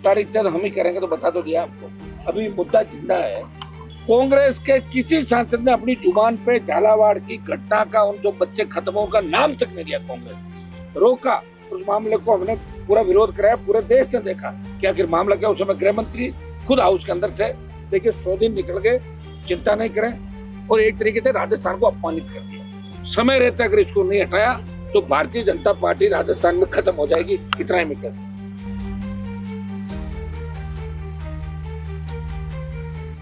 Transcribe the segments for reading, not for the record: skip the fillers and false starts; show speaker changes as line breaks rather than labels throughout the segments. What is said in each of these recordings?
तारीख तक हम ही करेंगे तो बता तो दिया आपको। अभी मुद्दा जिंदा है। कांग्रेस के किसी सांसद ने अपनी जुबान पे झालावाड़ की घटना का, उन जो बच्चे खत्म का नाम तक नहीं लिया। कांग्रेस रोका, उस मामले को हमने पूरा विरोध कराया, पूरे देश ने देखा कि आखिर मामला क्या। उस समय गृह मंत्री खुद हाउस के अंदर थे। देखिए 100 दिन निकल गए, चिंता नहीं करें, और एक तरीके से राजस्थान को अपमानित कर दिया। समय रहते अगर इसको नहीं हटाया तो भारतीय जनता पार्टी राजस्थान में खत्म हो जाएगी, इतना ही मैं कह सकता हूं।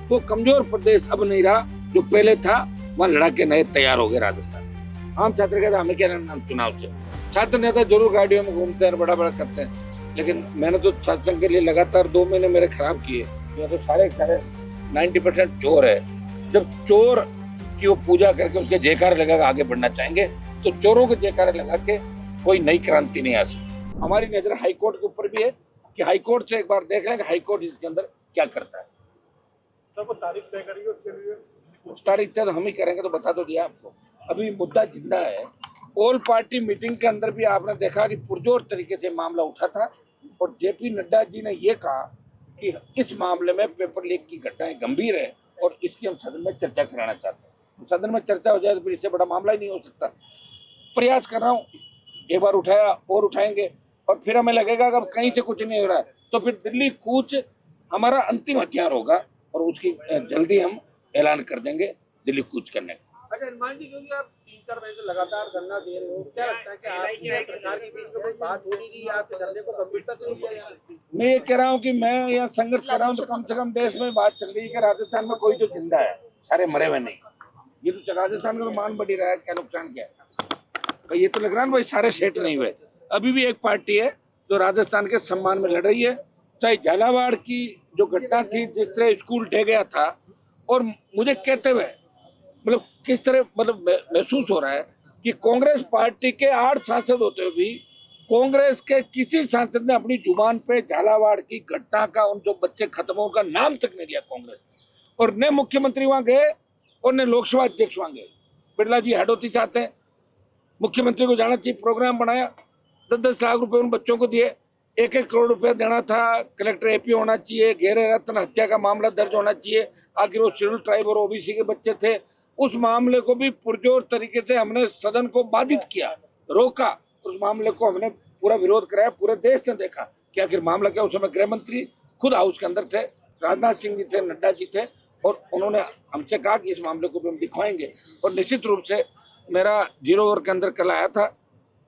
वो कमजोर प्रदेश अब नहीं रहा जो पहले था, वहां लड़ाके नए तैयार हो गए राजस्थान। आम छात्र कहते हमें क्या लेना चुनाव से। छात्र नेता जरूर गाड़ियों में घूमते हैं, बड़ा बड़ा करते हैं, लेकिन मैंने तो छात्र संघ के लिए लगातार 2 महीने मेरे खराब किए। ये तो सारे 90% चोर है। जब चोर की वो पूजा करके उसके जयकारे लगा आगे बढ़ना चाहेंगे तो चोरों के जयकारे लगा के कोई नई क्रांति नहीं आ सकती। हमारी नजर हाईकोर्ट के ऊपर भी है कि हाईकोर्ट से एक बार देख लें कि हाईकोर्ट इसके अंदर क्या करता है।
तो तारीख तय करिए उसके लिए।
उस तारीख तक हम ही करेंगे तो बता तो दिया आपको। अभी मुद्दा जिंदा है। ऑल पार्टी मीटिंग के अंदर भी आपने देखा कि पुरजोर तरीके से मामला उठा था, और जेपी नड्डा जी ने ये कहा कि इस मामले में पेपर लीक की घटनाएं गंभीर है और इसकी हम सदन में चर्चा कराना चाहते हैं। सदन में चर्चा हो जाए तो फिर इससे बड़ा मामला ही नहीं हो सकता। प्रयास कर रहा हूँ, एक बार उठाया और उठाएंगे, और फिर हमें लगेगा कि अब कहीं से कुछ नहीं हो रहा है तो फिर दिल्ली कूच हमारा अंतिम हथियार होगा, और उसकी जल्दी हम ऐलान कर देंगे दिल्ली कूच करने का।
अच्छा हनुमान जी, क्योंकि आप 3-4 महीने से लगातार धरना दे रहे हो, क्या लगता है कि आपकी और सरकार के बीच में कोई बात हो नहीं रही है? आपके धरने को गंभीरता से नहीं लिया जा रहा है?
मैं ये कह रहा हूँ कि मैं यहाँ संघर्ष कर रहा हूँ तो कम से कम देश में बात चल रही है कि राजस्थान में कोई तो जिंदा है, सारे मरे हुए नहीं। ये तो राजस्थान का तो मान बढ़ ही रहा है, क्या नुकसान क्या है। ये तो लग रहा है भाई सारे सेट नहीं हुए। अभी भी एक पार्टी है जो राजस्थान के सम्मान में लड़ रही है। चाहे झालावाड़ की जो घटना थी, जिस तरह स्कूल ढह गया था, और मुझे कहते हुए मतलब किस तरह महसूस हो रहा है कि कांग्रेस पार्टी के 8 सांसद होते हुए भी कांग्रेस के किसी सांसद ने अपनी जुबान पे झालावाड़ की घटना का, उन जो बच्चे खत्म का नाम तक नहीं लिया कांग्रेस। और न मुख्यमंत्री वहां गए और न लोकसभा अध्यक्ष वहां गए। बिरला जी हडोती चाहते हैं, मुख्यमंत्री को जाना चाहिए, प्रोग्राम बनाया, 10-10 लाख रुपए उन बच्चों को दिए, 1-1 करोड़ रुपया देना था, कलेक्टर एपी होना चाहिए, गहरे रत्न हत्या का मामला दर्ज होना चाहिए। आखिर वो शेड्यूल ट्राइब और ओबीसी के बच्चे थे। उस मामले को भी पुरजोर तरीके से हमने सदन को बाधित किया, रोका। उस मामले को हमने पूरा विरोध कराया, पूरे देश ने देखा कि आखिर मामला क्या। उस समय गृह मंत्री खुद हाउस के अंदर थे, राजनाथ सिंह जी थे, नड्डा जी थे, और उन्होंने हमसे कहा कि इस मामले को भी हम दिखवाएंगे। और निश्चित रूप से मेरा 0 ओवर के अंदर कल आया था,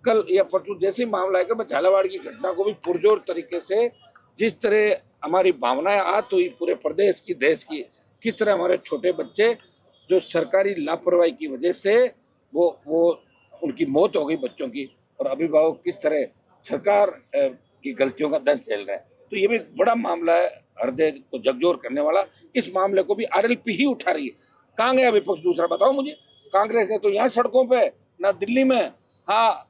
कल या परसों जैसे ही मामला है कि मैं झालावाड़ की घटना को भी पुरजोर तरीके से, जिस तरह हमारी भावनाएं आहत हुई पूरे प्रदेश की, देश की, किस तरह हमारे छोटे बच्चे जो सरकारी लापरवाही की वजह से वो उनकी मौत हो गई बच्चों की, और अभिभावक किस तरह सरकार की गलतियों का दंड झेल रहे हैं। तो ये भी बड़ा मामला है, हृदय को झकझोर करने वाला। इस मामले को भी आरएलपी ही उठा रही है। कहाँ गया विपक्ष दूसरा, बताओ मुझे। कांग्रेस ने तो यहाँ सड़कों पे, ना दिल्ली में। हाँ,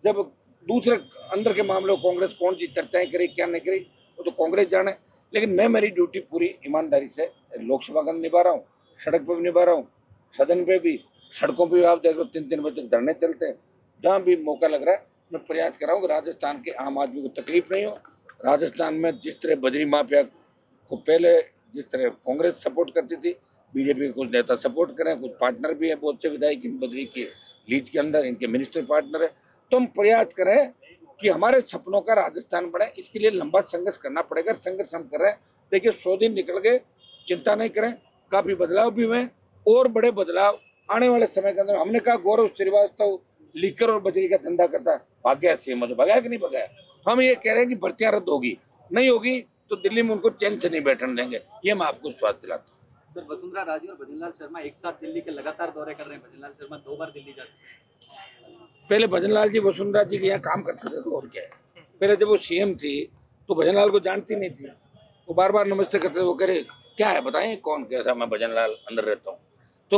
जब दूसरे अंदर के मामले कांग्रेस कौन सी चर्चाएं करी क्या नहीं करी वो तो कांग्रेस जाने, लेकिन मैं मेरी ड्यूटी पूरी ईमानदारी से लोकसभा का निभा रहा हूँ, सड़क पर भी निभा रहा हूँ, सदन पे भी, सड़कों पे भी। आप देख लो 3-3 बजे तक धरने चलते हैं। जहाँ भी मौका लग रहा है मैं प्रयास कर रहा हूँ कि राजस्थान के आम आदमी को तकलीफ नहीं हो। राजस्थान में जिस तरह बजरी माफिया को पहले जिस तरह कांग्रेस सपोर्ट करती थी, बीजेपी के कुछ नेता सपोर्ट करें, कुछ पार्टनर भी है, बहुत से विधायक इन बजरी के लीज के अंदर इनके मिनिस्टर पार्टनर है। तो हम प्रयास करें कि हमारे सपनों का राजस्थान बढ़े, इसके लिए लंबा संघर्ष करना पड़ेगा। संघर्ष हम कर रहे हैं। देखिए 100 दिन निकल गए, चिंता नहीं करें, काफी बदलाव भी हुए, और बड़े बदलाव आने वाले समय के अंदर। हमने कहा गौरव श्रीवास्तव लीकर और बजरी का धंधा करता है, भाग गया सीएम, तो भगाया कि नहीं भगाया। हम ये कह रहे हैं कि भर्तियां रद्द होगी, नहीं होगी तो दिल्ली में उनको चैन से नहीं बैठने देंगे, ये मैं आपको विश्वास दिलाता हूँ।
सर, वसुंधरा राजे और भजनलाल शर्मा एक साथ दिल्ली के लगातार दौरे कर रहे हैं। भजनलाल शर्मा 2 बार दिल्ली जा चुके हैं।
पहले भजनलाल जी वसुंधरा जी के यहाँ काम करते थे, तो और क्या है। पहले जब वो सीएम थी तो भजनलाल को जानती नहीं थी, वो बार बार नमस्ते करते थे। वो कह रहे क्या है बताएं कौन कैसा, मैं भजनलाल अंदर रहता हूँ। तो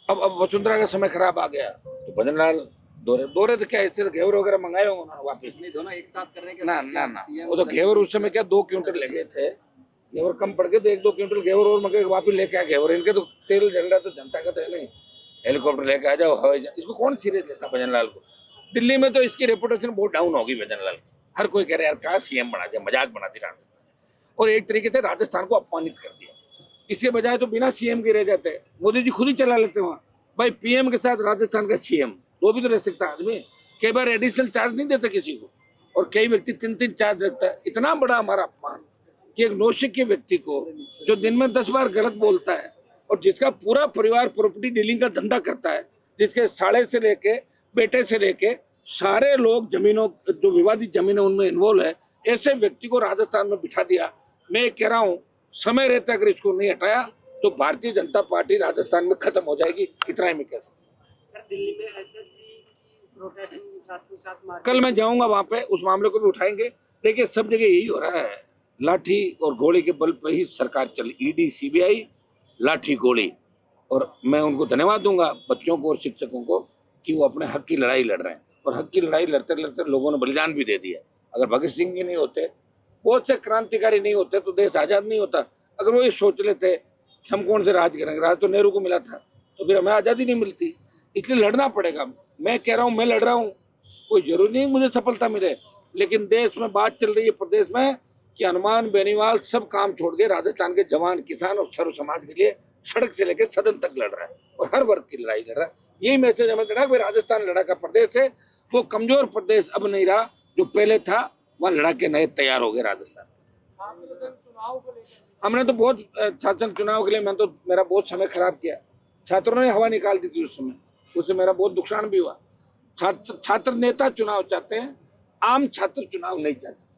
अब वसुंधरा का समय खराब आ गया तो भजनलाल दौरे तो क्या इससे घेवर वगैरह मंगाए होंगे उन्होंने वापिस।
नहीं, दोनों एक साथ कर रहे हैं
ना वो तो घेवर उस समय क्या 2 क्विंटल ले गए थे, घेवर कम पड़ गए तो 1-2 क्विंटल घेवर और मंगे वापिस लेके आ घेवर। इनके तो तेल जल रहा है तो जनता का तो है नहीं, हेलीकॉप्टर लेके आ जाओ, हवाई जहाज, इसको कौन सीरियस लेता भजनलाल को। दिल्ली में तो इसकी रेपुटेशन बहुत डाउन होगी भजनलाल की। हर कोई कह रहा है यार कहाँ सीएम बना दिया, मजाक बना दी राजस्थान। और एक तरीके से राजस्थान को अपमानित कर दिया। इसके बजाय तो बिना सीएम के रह जाते, मोदी जी खुद ही चला लेते वहाँ। भाई पीएम के साथ राजस्थान का सीएम, वो भी तो रह सकता है आदमी। कई बार एडिशनल चार्ज नहीं देता किसी को, और कई व्यक्ति 3-3 चार्ज रखता है। इतना बड़ा हमारा अपमान कि एक नौसिखिए व्यक्ति को, जो दिन में 10 बार गलत बोलता है और जिसका पूरा परिवार प्रॉपर्टी डीलिंग का धंधा करता है, जिसके साले से लेके बेटे से लेके सारे लोग जमीनों, जो विवादित जमीनें उनमें इन्वॉल्व है, ऐसे व्यक्ति को राजस्थान में बिठा दिया। मैं कह रहा हूँ समय रहते अगर इसको नहीं हटाया तो भारतीय जनता पार्टी राजस्थान में खत्म हो जाएगी। इतना ही मैं कह सकता।
सर दिल्ली में एसएससी प्रोटेस्ट साथ में साथ मार,
कल मैं जाऊंगा वहां पे, उस मामले को भी उठाएंगे। देखिए सब जगह यही हो रहा है, लाठी और गोली के बल पर ही सरकार चली। ईडी सीबीआई, लाठी गोली। और मैं उनको धन्यवाद दूंगा, बच्चों को और शिक्षकों को, कि वो अपने हक की लड़ाई लड़ रहे हैं। और हक की लड़ाई लड़ते लड़ते लोगों ने बलिदान भी दे दिया। अगर भगत सिंह जी नहीं होते, बहुत से क्रांतिकारी नहीं होते, तो देश आजाद नहीं होता। अगर वो ये सोच लेते कि हम कौन से राज करेंगे, राज तो नेहरू को मिला था, तो फिर हमें आज़ादी नहीं मिलती। इसलिए लड़ना पड़ेगा। मैं कह रहा हूँ, मैं लड़ रहा हूँ, कोई जरूरी नहीं मुझे सफलता मिले, लेकिन देश में बात चल रही है, प्रदेश में, कि हनुमान बेनीवाल सब काम छोड़ के राजस्थान के जवान, किसान और सर्व समाज के लिए सड़क से लेकर सदन तक लड़ रहा है, और हर वर्ग की लड़ाई लड़ रहा है। यही मैसेज हमें देना कि राजस्थान लड़ाका प्रदेश है, वो कमजोर प्रदेश अब नहीं रहा जो पहले था। वहाँ लड़ाके नए तैयार हो गए राजस्थान। हमने तो बहुत छात्र संघ चुनाव के लिए, मैं तो मेरा बहुत समय खराब किया। छात्रों ने हवा निकाल दी थी उस समय, उससे मेरा बहुत नुकसान भी हुआ। छात्र नेता चुनाव चाहते हैं, आम छात्र चुनाव नहीं चाहते।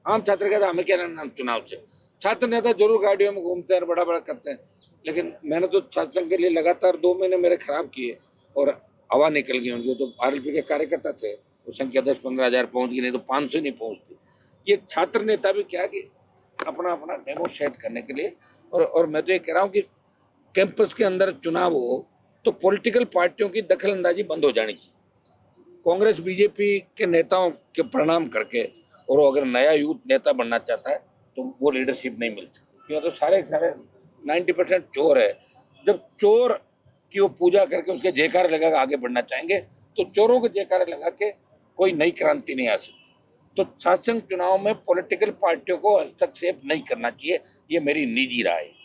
आम छात्र कहते हमें क्या लेना चुनाव से। छात्र नेता जरूर गाड़ियों में घूमते हैं, बड़ा बड़ा करते हैं, लेकिन मैंने तो छात्र संघ के लिए लगातार 2 महीने मेरे खराब किए और हवा निकल गई उनको। तो आरएलपी के कार्यकर्ता थे, वो संख्या 10-15 हजार पहुंच गई, नहीं तो 500 नहीं पहुंचती। ये छात्र नेता भी क्या कि अपना अपना डेमोस्ट्रेट करने के लिए। और मैं तो ये कह रहा हूँ कि कैंपस के अंदर चुनाव हो तो पॉलिटिकल पार्टियों की दखल अंदाजी बंद हो जानी चाहिए। कांग्रेस बीजेपी के नेताओं के प्रणाम करके, और अगर नया यूथ नेता बनना चाहता है तो वो लीडरशिप नहीं मिल सकती। क्योंकि तो सारे 90% चोर है। जब चोर की वो पूजा करके उसके जयकारे लगा के आगे बढ़ना चाहेंगे, तो चोरों के जयकारे लगा के कोई नई क्रांति नहीं आ सकती। तो शासन चुनाव में पॉलिटिकल पार्टियों को हस्तक्षेप नहीं करना चाहिए, ये मेरी निजी राय है।